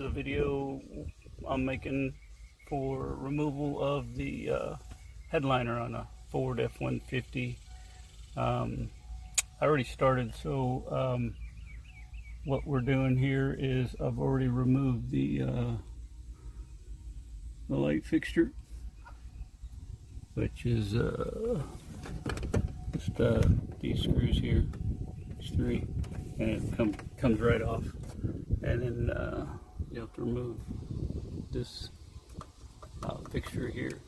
a video I'm making for removal of the headliner on a Ford F-150. I already started, so what we're doing here is I've already removed the light fixture, which is just these screws here. There's three, and it comes right off. And then you have to remove this fixture here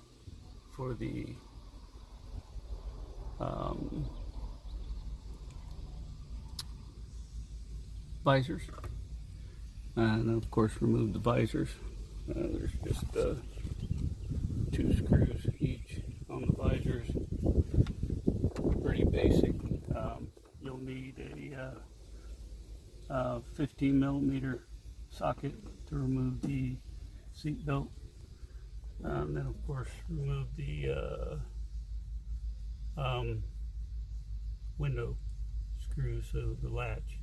for the visors, and of course remove the visors. There's just 2 screws each on the visors. Pretty basic. You'll need a 15 millimeter socket to remove the seat belt. Then of course remove the window screws, so the latch,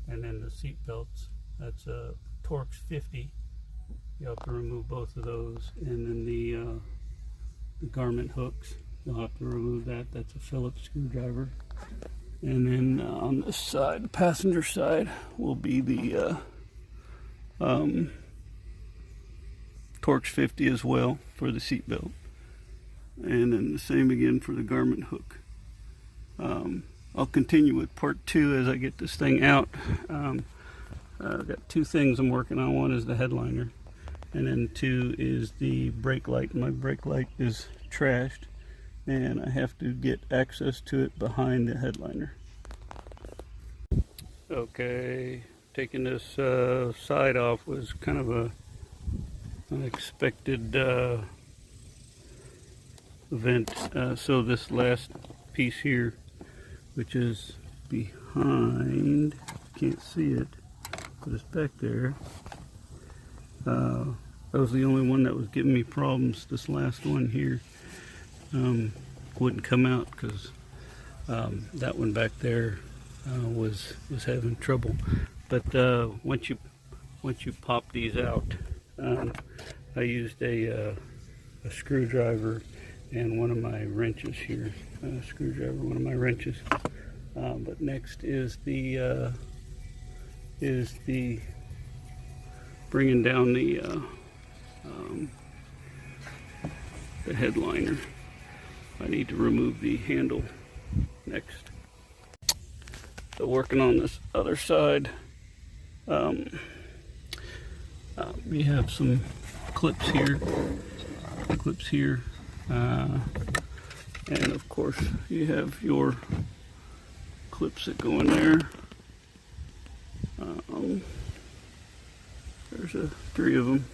and then the seat belts. That's a Torx 50. You have to remove both of those, and then the garment hooks, you'll have to remove that. That's a Phillips screwdriver. And then on this side, the passenger side, will be the Torx 50 as well for the seat belt. And then the same again for the garment hook. I'll continue with part 2 as I get this thing out. I've got 2 things I'm working on. One is the headliner, and then 2 is the brake light. My brake light is trashed, and I have to get access to it behind the headliner. Okay, taking this side off was kind of a unexpected event. So this last piece here, which is behind, can't see it, but it's back there. That was the only one that was giving me problems. This last one here wouldn't come out because that one back there was having trouble. But once you pop these out, I used a screwdriver and one of my wrenches here. One of my wrenches. But next is the bringing down the headliner. I need to remove the handle next. So working on this other side, we have some clips here, and of course you have your clips that go in there. There's 3 of them.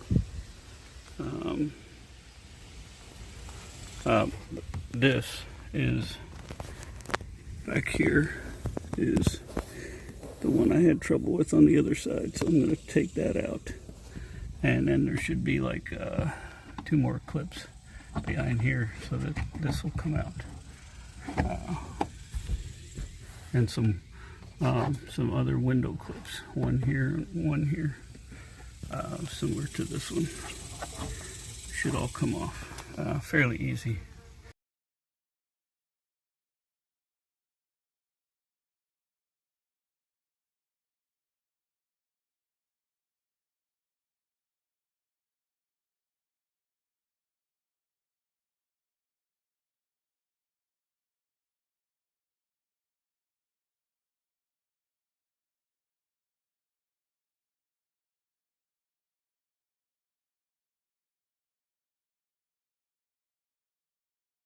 This is back here is the one I had trouble with on the other side, so I'm going to take that out, and then there should be like 2 more clips behind here so that this will come out, and some other window clips, one here and one here, similar to this one. Should all come off fairly easy.